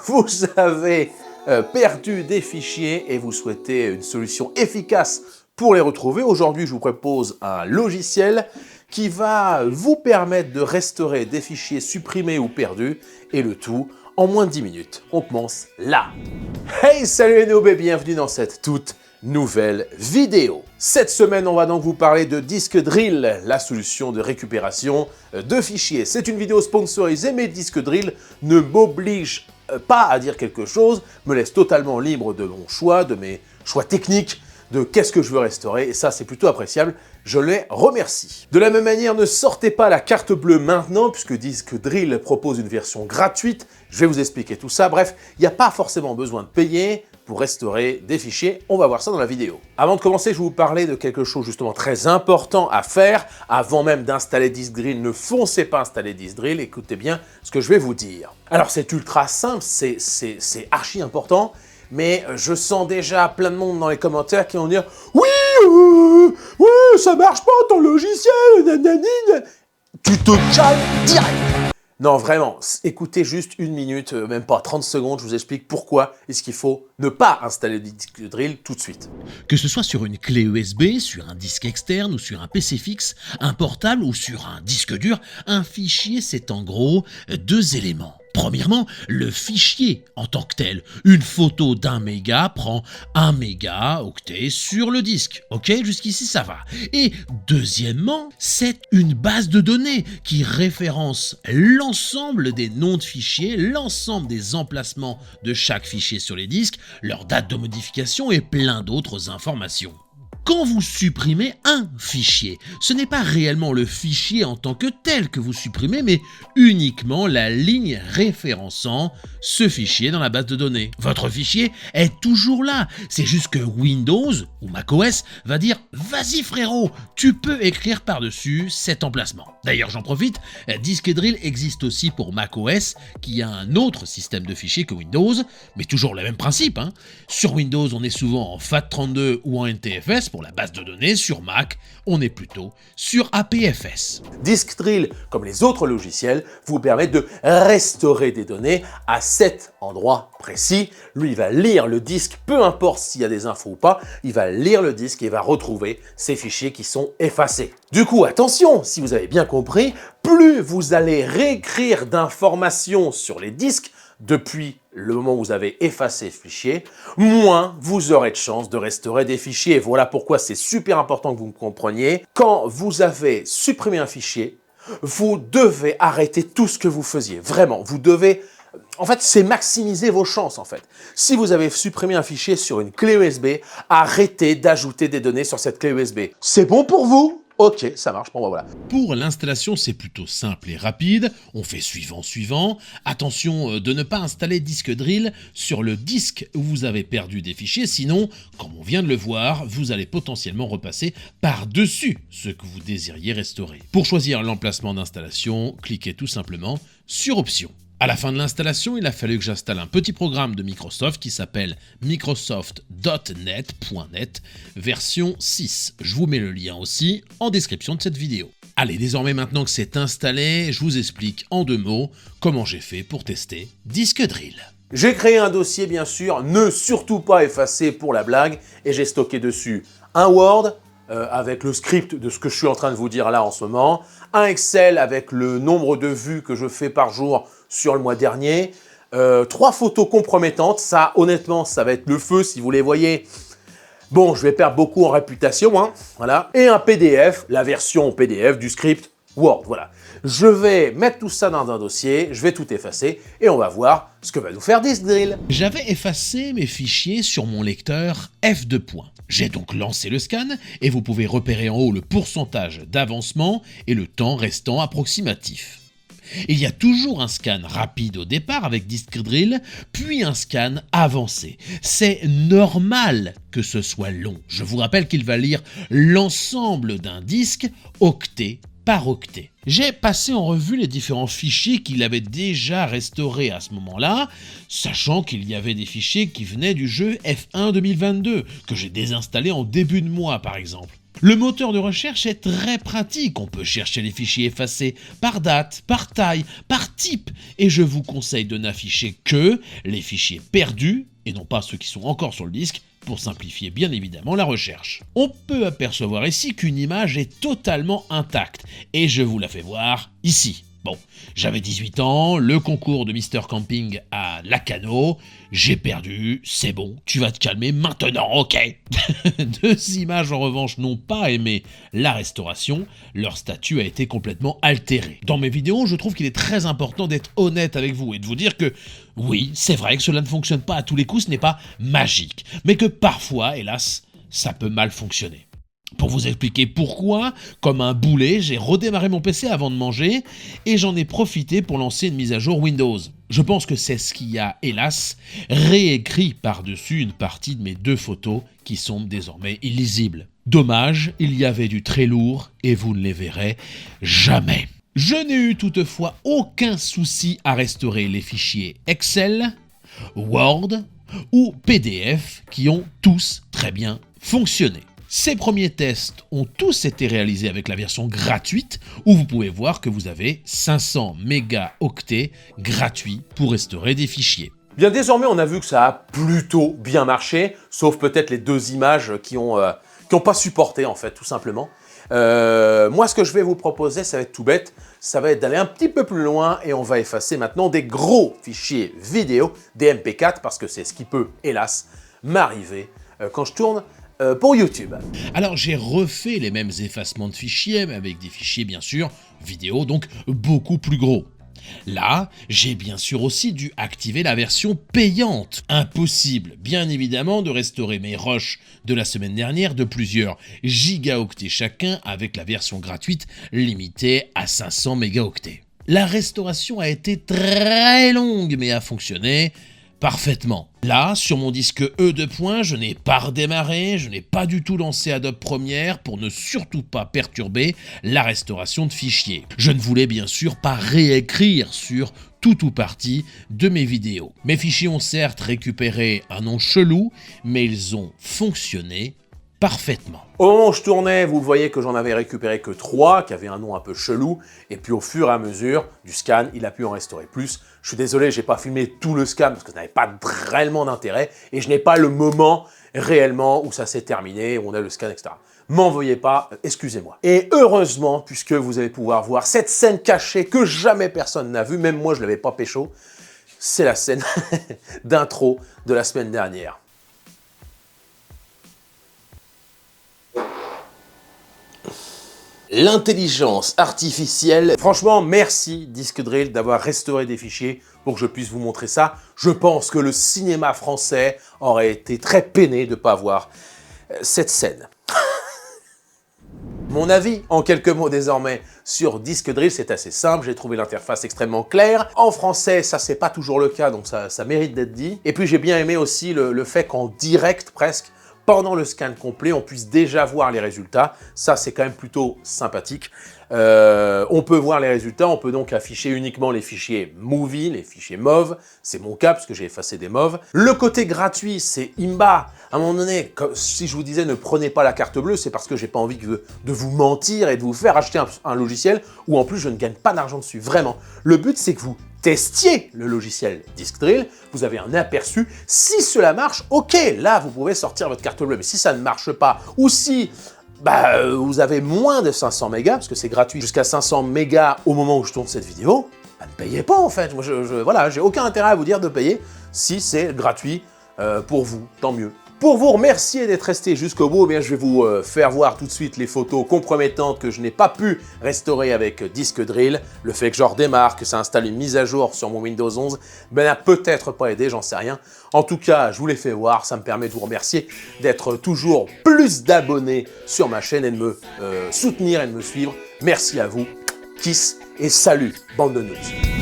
Vous avez perdu des fichiers et vous souhaitez une solution efficace pour les retrouver. Aujourd'hui, je vous propose un logiciel qui va vous permettre de restaurer des fichiers supprimés ou perdus et le tout en moins de 10 minutes. On commence là. Hey, salut les noobs et bienvenue dans cette toute nouvelle vidéo. Cette semaine, on va donc vous parler de Disk Drill, la solution de récupération de fichiers. C'est une vidéo sponsorisée, mais Disk Drill ne m'oblige pas à dire quelque chose, me laisse totalement libre de mon choix, de mes choix techniques, de qu'est-ce que je veux restaurer, et ça c'est plutôt appréciable, je les remercie. De la même manière, ne sortez pas la carte bleue maintenant, puisque Disk Drill propose une version gratuite, je vais vous expliquer tout ça, bref, il n'y a pas forcément besoin de payer pour restaurer des fichiers, on va voir ça dans la vidéo. Avant de commencer, je vais vous parler de quelque chose justement très important à faire, avant même d'installer Disk Drill, ne foncez pas installer Disk Drill, écoutez bien ce que je vais vous dire. Alors c'est ultra simple, c'est archi important, mais je sens déjà plein de monde dans les commentaires qui vont dire « Oui, ça marche pas ton logiciel, nanani !» Tu te calmes direct. Non, vraiment, écoutez juste une minute, même pas 30 secondes, je vous explique pourquoi est-ce qu'il faut ne pas installer Disk Drill tout de suite. Que ce soit sur une clé USB, sur un disque externe ou sur un PC fixe, un portable ou sur un disque dur, un fichier c'est en gros deux éléments. Premièrement, le fichier en tant que tel. Une photo d'1 méga prend 1 mégaoctet sur le disque. Ok, jusqu'ici ça va. Et deuxièmement, c'est une base de données qui référence l'ensemble des noms de fichiers, l'ensemble des emplacements de chaque fichier sur les disques, leur date de modification et plein d'autres informations. Quand vous supprimez un fichier, ce n'est pas réellement le fichier en tant que tel que vous supprimez, mais uniquement la ligne référençant ce fichier dans la base de données. Votre fichier est toujours là, c'est juste que Windows ou macOS va dire « Vas-y frérot, tu peux écrire par-dessus cet emplacement ». D'ailleurs, j'en profite, Disk Drill existe aussi pour macOS, qui a un autre système de fichiers que Windows, mais toujours le même principe. Sur Windows, on est souvent en FAT32 ou en NTFS, pour la base de données. Sur Mac, on est plutôt sur APFS. Disk Drill, comme les autres logiciels, vous permet de restaurer des données à cet endroit précis. Lui, il va lire le disque, peu importe s'il y a des infos ou pas, il va lire le disque et va retrouver ces fichiers qui sont effacés. Du coup, attention, si vous avez bien compris, plus vous allez réécrire d'informations sur les disques depuis le moment où vous avez effacé le fichier, moins vous aurez de chances de restaurer des fichiers. Voilà pourquoi c'est super important que vous me compreniez. Quand vous avez supprimé un fichier, vous devez arrêter tout ce que vous faisiez. Vraiment, vous devez... En fait, c'est maximiser vos chances, en fait. Si vous avez supprimé un fichier sur une clé USB, arrêtez d'ajouter des données sur cette clé USB. C'est bon pour vous ? Ok, ça marche, bon voilà. Pour l'installation, c'est plutôt simple et rapide. On fait suivant. Attention de ne pas installer Disk Drill sur le disque où vous avez perdu des fichiers, sinon, comme on vient de le voir, vous allez potentiellement repasser par-dessus ce que vous désiriez restaurer. Pour choisir l'emplacement d'installation, cliquez tout simplement sur Options. À la fin de l'installation, il a fallu que j'installe un petit programme de Microsoft qui s'appelle Microsoft.net version 6. Je vous mets le lien aussi en description de cette vidéo. Allez, désormais maintenant que c'est installé, je vous explique en 2 mots comment j'ai fait pour tester Disk Drill. J'ai créé un dossier, bien sûr, ne surtout pas effacer pour la blague, et j'ai stocké dessus un Word, avec le script de ce que je suis en train de vous dire là en ce moment, un Excel avec le nombre de vues que je fais par jour sur le mois dernier, 3 photos compromettantes, ça honnêtement ça va être le feu si vous les voyez. Bon, je vais perdre beaucoup en réputation, voilà. Et un PDF, la version PDF du script Word, voilà. Je vais mettre tout ça dans un dossier, je vais tout effacer et on va voir ce que va nous faire Disk Drill. J'avais effacé mes fichiers sur mon lecteur F2. J'ai donc lancé le scan et vous pouvez repérer en haut le pourcentage d'avancement et le temps restant approximatif. Il y a toujours un scan rapide au départ avec Disk Drill, puis un scan avancé. C'est normal que ce soit long. Je vous rappelle qu'il va lire l'ensemble d'un disque octet par octet. J'ai passé en revue les différents fichiers qu'il avait déjà restaurés à ce moment-là, sachant qu'il y avait des fichiers qui venaient du jeu F1 2022, que j'ai désinstallé en début de mois par exemple. Le moteur de recherche est très pratique, on peut chercher les fichiers effacés par date, par taille, par type, et je vous conseille de n'afficher que les fichiers perdus, et non pas ceux qui sont encore sur le disque, pour simplifier bien évidemment la recherche. On peut apercevoir ici qu'une image est totalement intacte, et je vous la fais voir ici. Bon, j'avais 18 ans, le concours de Mr Camping à Lacanau, j'ai perdu, c'est bon, tu vas te calmer maintenant, ok. Deux images en revanche n'ont pas aimé la restauration, leur statut a été complètement altéré. Dans mes vidéos, je trouve qu'il est très important d'être honnête avec vous et de vous dire que oui, c'est vrai que cela ne fonctionne pas à tous les coups, ce n'est pas magique, mais que parfois, hélas, ça peut mal fonctionner. Pour vous expliquer pourquoi, comme un boulet, j'ai redémarré mon PC avant de manger et j'en ai profité pour lancer une mise à jour Windows. Je pense que c'est ce qui a, hélas, réécrit par-dessus une partie de mes deux photos qui sont désormais illisibles. Dommage, il y avait du très lourd et vous ne les verrez jamais. Je n'ai eu toutefois aucun souci à restaurer les fichiers Excel, Word ou PDF qui ont tous très bien fonctionné. Ces premiers tests ont tous été réalisés avec la version gratuite où vous pouvez voir que vous avez 500 mégaoctets gratuits pour restaurer des fichiers. Bien désormais, on a vu que ça a plutôt bien marché, sauf peut-être les deux images qui ont pas supporté en fait, tout simplement. Moi, ce que je vais vous proposer, ça va être tout bête, ça va être d'aller un petit peu plus loin et on va effacer maintenant des gros fichiers vidéo, des MP4, parce que c'est ce qui peut, hélas, m'arriver quand je tourne pour YouTube. Alors j'ai refait les mêmes effacements de fichiers, mais avec des fichiers bien sûr vidéo, donc beaucoup plus gros. Là, j'ai bien sûr aussi dû activer la version payante. Impossible, bien évidemment, de restaurer mes rushs de la semaine dernière de plusieurs gigaoctets chacun avec la version gratuite limitée à 500 mégaoctets. La restauration a été très longue, mais a fonctionné parfaitement. Là, sur mon disque E2.0, je n'ai pas redémarré, je n'ai pas du tout lancé Adobe Premiere pour ne surtout pas perturber la restauration de fichiers. Je ne voulais bien sûr pas réécrire sur tout ou partie de mes vidéos. Mes fichiers ont certes récupéré un nom chelou, mais ils ont fonctionné parfaitement. Au moment où je tournais, vous voyez que j'en avais récupéré que 3, qui avaient un nom un peu chelou, et puis au fur et à mesure du scan, il a pu en restaurer plus. Je suis désolé, j'ai pas filmé tout le scan parce que ça n'avait pas réellement d'intérêt, et je n'ai pas le moment réellement où ça s'est terminé, où on a le scan, etc. M'en veuillez pas, excusez-moi. Et heureusement, puisque vous allez pouvoir voir cette scène cachée que jamais personne n'a vue, même moi je l'avais pas pécho, c'est la scène d'intro de la semaine dernière. L'intelligence artificielle. Franchement, merci Disque Drill d'avoir restauré des fichiers pour que je puisse vous montrer ça. Je pense que le cinéma français aurait été très peiné de ne pas voir cette scène. Mon avis, en quelques mots désormais, sur Disque Drill, c'est assez simple. J'ai trouvé l'interface extrêmement claire. En français, ça c'est pas toujours le cas, donc ça mérite d'être dit. Et puis j'ai bien aimé aussi le fait qu'en direct presque, pendant le scan complet, on puisse déjà voir les résultats. Ça, c'est quand même plutôt sympathique. On peut voir les résultats, on peut donc afficher uniquement les fichiers movie, les fichiers MOV. C'est mon cas, parce que j'ai effacé des MOV. Le côté gratuit, c'est imba. À un moment donné, si je vous disais ne prenez pas la carte bleue, c'est parce que j'ai pas envie de vous mentir et de vous faire acheter un logiciel où en plus je ne gagne pas d'argent dessus. Vraiment. Le but, c'est que vous testiez le logiciel Disque Drill, vous avez un aperçu. Si cela marche, ok, là vous pouvez sortir votre carte bleue. Mais si ça ne marche pas, ou si vous avez moins de 500 mégas, parce que c'est gratuit jusqu'à 500 mégas au moment où je tourne cette vidéo, ne payez pas en fait. Moi, voilà, j'ai aucun intérêt à vous dire de payer si c'est gratuit pour vous, tant mieux. Pour vous remercier d'être resté jusqu'au bout, eh bien, je vais vous faire voir tout de suite les photos compromettantes que je n'ai pas pu restaurer avec Disque Drill. Le fait que je redémarre, que ça installe une mise à jour sur mon Windows 11, n'a peut-être pas aidé, j'en sais rien. En tout cas, je vous les fais voir, ça me permet de vous remercier d'être toujours plus d'abonnés sur ma chaîne et de me soutenir et de me suivre. Merci à vous, kiss et salut, bande de noobs.